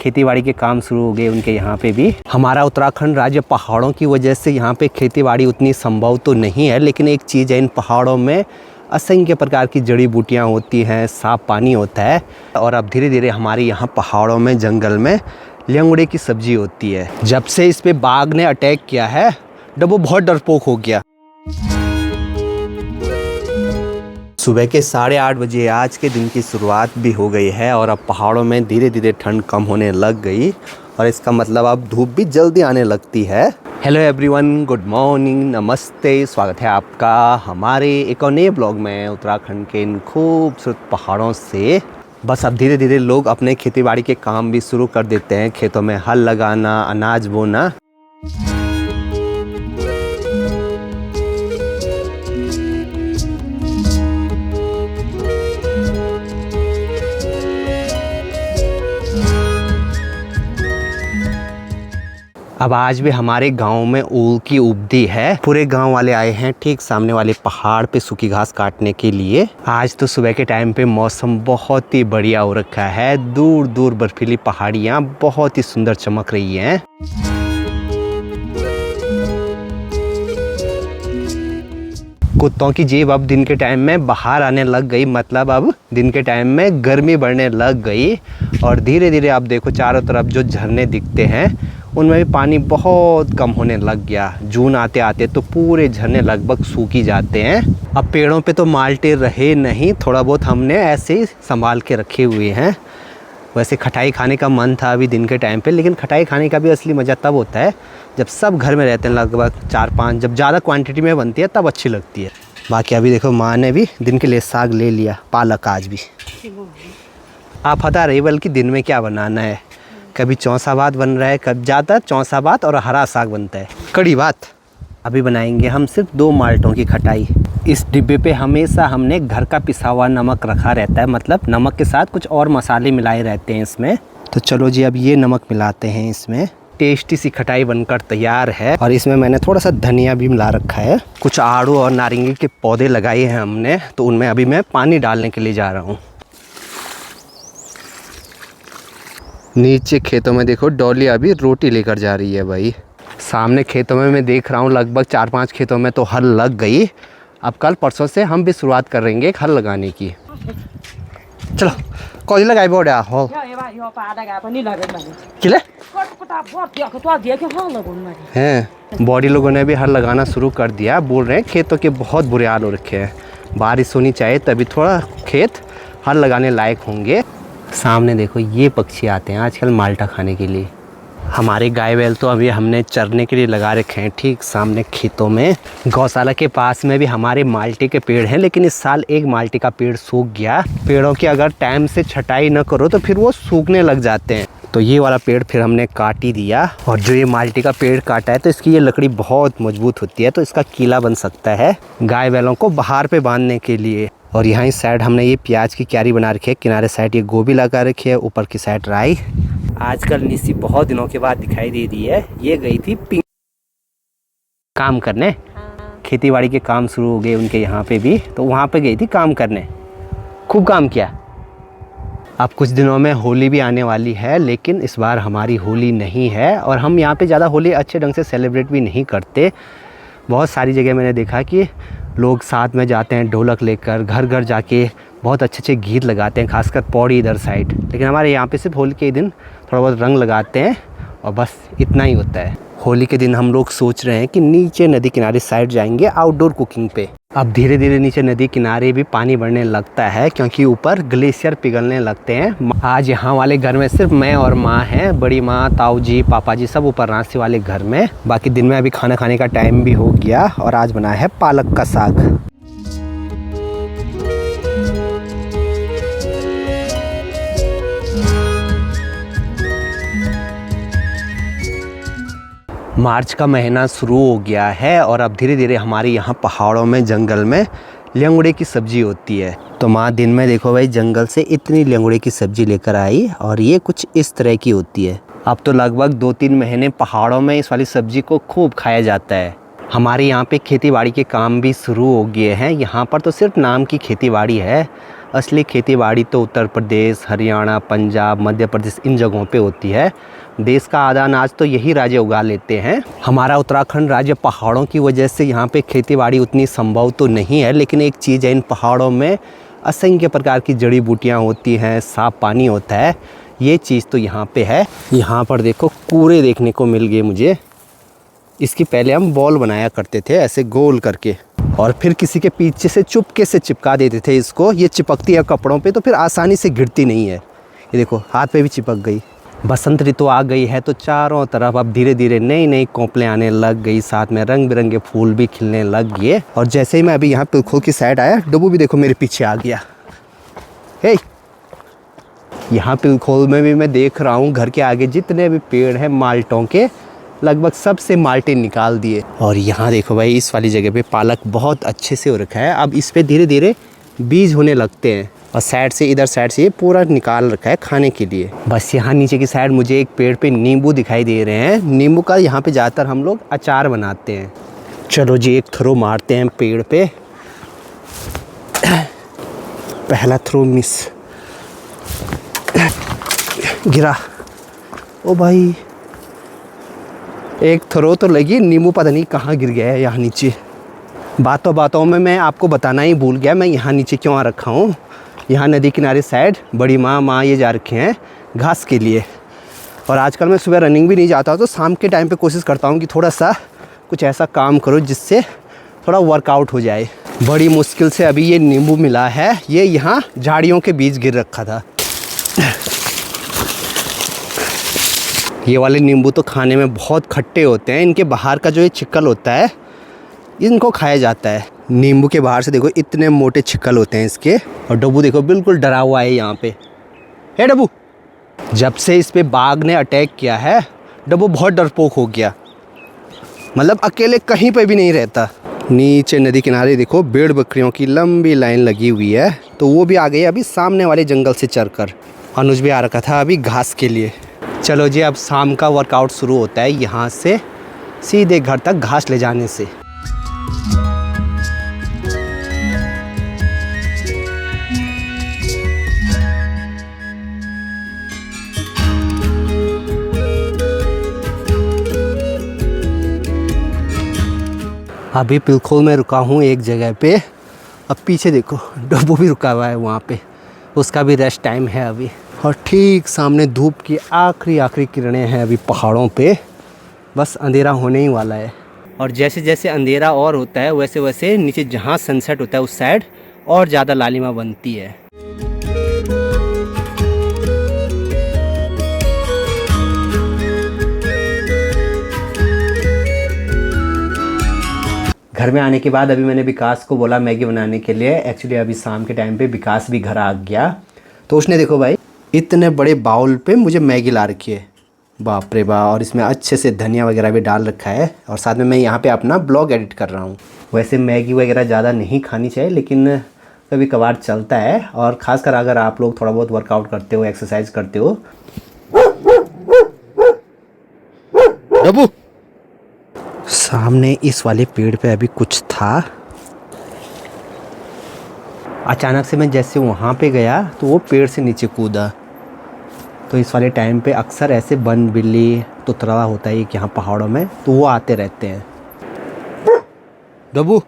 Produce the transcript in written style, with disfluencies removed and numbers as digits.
खेती बाड़ी के काम शुरू हो गए उनके यहाँ पे भी। हमारा उत्तराखंड राज्य पहाड़ों की वजह से यहाँ पे खेती बाड़ी उतनी संभव तो नहीं है, लेकिन एक चीज़ है, इन पहाड़ों में असंख्य प्रकार की जड़ी बूटियाँ होती हैं, साफ पानी होता है। और अब धीरे धीरे हमारे यहाँ पहाड़ों में, जंगल में ल्यांगड़े की सब्जी होती है। जब से इस पे बाघ ने अटैक किया है, डब्बू बहुत डरपोक हो गया। सुबह के 8:30 बजे आज के दिन की शुरुआत भी हो गई है और अब पहाड़ों में धीरे धीरे ठंड कम होने लग गई और इसका मतलब अब धूप भी जल्दी आने लगती है। हेलो एवरीवन, गुड मॉर्निंग, नमस्ते, स्वागत है आपका हमारे एक और नए ब्लॉग में उत्तराखंड के इन खूबसूरत पहाड़ों से। बस अब धीरे धीरे लोग अपने खेती बाड़ी के काम भी शुरू कर देते हैं, खेतों में हल लगाना, अनाज बोना। अब आज भी हमारे गांव में ऊल की उपदी है। पूरे गांव वाले आए हैं ठीक सामने वाले पहाड़ पे सूखी घास काटने के लिए। आज तो सुबह के टाइम पे मौसम बहुत ही बढ़िया हो रखा है। दूर दूर बर्फीली पहाड़ियां बहुत ही सुंदर चमक रही हैं। कुत्तों की जेब अब दिन के टाइम में बाहर आने लग गई, मतलब अब दिन के टाइम में गर्मी बढ़ने लग गई और धीरे धीरे आप देखो चारों तरफ जो झरने दिखते हैं उनमें भी पानी बहुत कम होने लग गया। जून आते आते तो पूरे झरने लगभग सूख ही जाते हैं। अब पेड़ों पे तो माल्टे रहे नहीं, थोड़ा बहुत हमने ऐसे ही संभाल के रखे हुए हैं। वैसे खटाई खाने का मन था अभी दिन के टाइम पे, लेकिन खटाई खाने का भी असली मज़ा तब होता है जब सब घर में रहते हैं, लगभग 4-5, जब ज़्यादा क्वांटिटी में बनती है तब अच्छी लगती है। बाकी अभी देखो माँ ने भी दिन के लिए साग ले लिया, पालक आज भी। आप बता रही बल्कि दिन में क्या बनाना है। कभी चौसा भात बन रहा है, कभी ज़्यादा चौसा भात और हरा साग बनता है, कड़ी भात। अभी बनाएंगे हम सिर्फ 2 माल्टों की खटाई। इस डिब्बे पे हमेशा हमने घर का पिसा हुआ नमक रखा रहता है, मतलब नमक के साथ कुछ और मसाले मिलाए रहते हैं इसमें। तो चलो जी अब ये नमक मिलाते हैं इसमें। टेस्टी सी खटाई बनकर तैयार है और इसमें मैंने थोड़ा सा धनिया भी मिला रखा है। कुछ आड़ू और नारंगी के पौधे लगाए हैं हमने, तो उनमें अभी मैं पानी डालने के लिए जा रहा हूँ। नीचे खेतों में देखो डॉली अभी रोटी लेकर जा रही है भाई। सामने खेतों में मैं देख रहा हूँ लगभग 4-5 खेतों में तो हल लग गई। अब कल परसों से हम भी शुरुआत करेंगे हल लगाने की। चलो कौन लगाए बोड़ा हो किले हैं। बॉडी लोगों ने भी हल लगाना शुरू कर दिया। बोल रहे हैं खेतों के बहुत बुरे हाल हो रखे हैं, बारिश होनी चाहिए तभी थोड़ा खेत हल लगाने लायक होंगे। सामने देखो ये पक्षी आते हैं आजकल माल्टा खाने के लिए। हमारे गाय बैल तो अभी हमने चरने के लिए लगा रखे हैं ठीक सामने खेतों में। गौशाला के पास में भी हमारे माल्टे के पेड़ हैं, लेकिन इस साल एक माल्टे का पेड़ सूख गया। पेड़ों की अगर टाइम से छटाई न करो तो फिर वो सूखने लग जाते हैं। तो ये वाला पेड़ फिर हमने काट ही दिया। और जो ये माल्टे का पेड़ काटा है तो इसकी ये लकड़ी बहुत मजबूत होती है, तो इसका किला बन सकता है गाय बैलों को बाहर पे बांधने के लिए। और यहाँ इस साइड हमने ये प्याज की क्यारी बना रखी है, किनारे साइड ये गोभी लगा रखी है, ऊपर की साइड राई। आजकल निसी बहुत दिनों के बाद दिखाई दे रही है। ये गई थी काम करने, खेती बाड़ी के काम शुरू हो गए उनके यहाँ पे भी, तो वहाँ पे गई थी काम करने, खूब काम किया। अब कुछ दिनों में होली भी आने वाली है, लेकिन इस बार हमारी होली नहीं है और हम यहाँ पे ज़्यादा होली अच्छे ढंग से सेलिब्रेट भी नहीं करते। बहुत सारी जगह मैंने देखा कि लोग साथ में जाते हैं ढोलक लेकर, घर घर जाके बहुत अच्छे अच्छे गीत लगाते हैं, खासकर पौड़ी इधर साइड। लेकिन हमारे यहाँ पे सिर्फ होली के दिन थोड़ा बहुत रंग लगाते हैं और बस इतना ही होता है। होली के दिन हम लोग सोच रहे हैं कि नीचे नदी किनारे साइड जाएंगे आउटडोर कुकिंग पे। अब धीरे धीरे नीचे नदी किनारे भी पानी बढ़ने लगता है क्योंकि ऊपर ग्लेशियर पिघलने लगते हैं। आज यहाँ वाले घर में सिर्फ मैं और माँ हैं, बड़ी माँ, ताऊ जी, पापा जी सब ऊपर रांसी वाले घर में। बाकी दिन में अभी खाना खाने का टाइम भी हो गया और आज बनाया है पालक का साग। मार्च का महीना शुरू हो गया है और अब धीरे धीरे हमारे यहाँ पहाड़ों में, जंगल में ल्यांगड़े की सब्जी होती है। तो माँ दिन में देखो भाई जंगल से इतनी ल्यांगड़े की सब्जी लेकर आई और ये कुछ इस तरह की होती है। अब तो लगभग 2-3 महीने पहाड़ों में इस वाली सब्जी को खूब खाया जाता है। हमारे यहाँ पे खेती बाड़ी के काम भी शुरू हो गए हैं। यहाँ पर तो सिर्फ नाम की खेती बाड़ी है, असली खेती बाड़ी तो उत्तर प्रदेश, हरियाणा, पंजाब, मध्य प्रदेश इन जगहों पे होती है। देश का आधा अनाज तो यही राज्य उगा लेते हैं। हमारा उत्तराखंड राज्य पहाड़ों की वजह से यहाँ पे खेती बाड़ी उतनी संभव तो नहीं है, लेकिन एक चीज़ है, इन पहाड़ों में असंख्य प्रकार की जड़ी बूटियाँ होती हैं, साफ पानी होता है। ये चीज़ तो यहाँ पे है। यहाँ पर देखो कूड़े देखने को मिल गए मुझे। इसकी पहले हम बॉल बनाया करते थे ऐसे गोल करके, और फिर किसी के पीछे से चुपके से चिपका देते थे इसको। ये चिपकती है कपड़ों पे तो फिर आसानी से गिरती नहीं है। ये देखो हाथ पे भी चिपक गई। बसंत ऋतु आ गई है तो चारों तरफ अब धीरे धीरे नई नई कोंपलें आने लग गई, साथ में रंग बिरंगे फूल भी खिलने लग गए। और जैसे ही मैं अभी यहाँ पिलखोल की साइड आया, डब्बू भी देखो मेरे पीछे आ गया। हे, यहाँ पिलखोल में भी मैं देख रहा हूँ घर के आगे जितने भी पेड़ हैं माल्टों के, लगभग सबसे माल्टे निकाल दिए। और यहाँ देखो भाई, इस वाली जगह पे पालक बहुत अच्छे से हो रखा है। अब इस पे धीरे धीरे बीज होने लगते हैं, और साइड से, इधर साइड से ये पूरा निकाल रखा है खाने के लिए। बस यहाँ नीचे की साइड मुझे एक पेड़ पे नींबू दिखाई दे रहे हैं। नींबू का यहाँ पे ज़्यादातर हम लोग अचार बनाते हैं। चलो जी, एक थ्रो मारते हैं पेड़ पे। पहला थ्रो मिस, गिरा। ओ भाई, एक थ्रो तो लगी, नींबू पता नहीं कहाँ गिर गया है यहाँ नीचे। बातों बातों में मैं आपको बताना ही भूल गया, मैं यहाँ नीचे क्यों आ रखा हूँ। यहाँ नदी किनारे साइड बड़ी माँ ये जा रखे हैं घास के लिए। और आजकल मैं सुबह रनिंग भी नहीं जाता हूँ, तो शाम के टाइम पे कोशिश करता हूँ कि थोड़ा सा कुछ ऐसा काम करो जिससे थोड़ा वर्कआउट हो जाए। बड़ी मुश्किल से अभी ये नींबू मिला है। ये यहाँ झाड़ियों के बीच गिर रखा था। ये वाले नींबू तो खाने में बहुत खट्टे होते हैं। इनके बाहर का जो ये छिक्कल होता है, इनको खाया जाता है। नींबू के बाहर से देखो इतने मोटे छिक्कल होते हैं इसके। और डब्बू देखो बिल्कुल डरा हुआ है यहाँ पे। हे डब्बू, जब से इस पे बाघ ने अटैक किया है, डब्बू बहुत डरपोक हो गया। मतलब अकेले कहीं पे भी नहीं रहता। नीचे नदी किनारे देखो भेड़ बकरियों की लंबी लाइन लगी हुई है, तो वो भी आ गई अभी सामने वाले जंगल से चरकर। अनुज भी आ रखा था अभी घास के लिए। चलो जी, अब शाम का वर्कआउट शुरू होता है यहाँ से सीधे घर तक घास ले जाने से। अभी पिलखोल में रुका हूँ एक जगह पे। अब पीछे देखो डब्बू भी रुका हुआ है वहाँ पे, उसका भी रेस्ट टाइम है अभी। और ठीक सामने धूप की आखिरी किरणें हैं अभी पहाड़ों पे। बस अंधेरा होने ही वाला है। और जैसे जैसे अंधेरा और होता है वैसे वैसे नीचे जहाँ सनसेट होता है उस साइड और ज़्यादा लालिमा बनती है। घर में आने के बाद अभी मैंने विकास को बोला मैगी बनाने के लिए। एक्चुअली अभी शाम के टाइम पे विकास भी घर आ गया, तो उसने देखो भाई इतने बड़े बाउल पे मुझे मैगी ला रखी है। बाप रे बाप। और इसमें अच्छे से धनिया वगैरह भी डाल रखा है। और साथ में मैं यहाँ पे अपना ब्लॉग एडिट कर रहा हूँ। वैसे मैगी वगैरह ज़्यादा नहीं खानी चाहिए, लेकिन कभी कभार चलता है। और ख़ासकर अगर आप लोग थोड़ा बहुत वर्कआउट करते हो, एक्सरसाइज करते हो। डब्बू, सामने इस वाले पेड़ पे अभी कुछ था। अचानक से मैं जैसे वहाँ पे गया तो वो पेड़ से नीचे कूदा। तो इस वाले टाइम पे अक्सर ऐसे बन बिल्ली तुतरा होता है कि यहाँ पहाड़ों में, तो वो आते रहते हैं। डब्बू,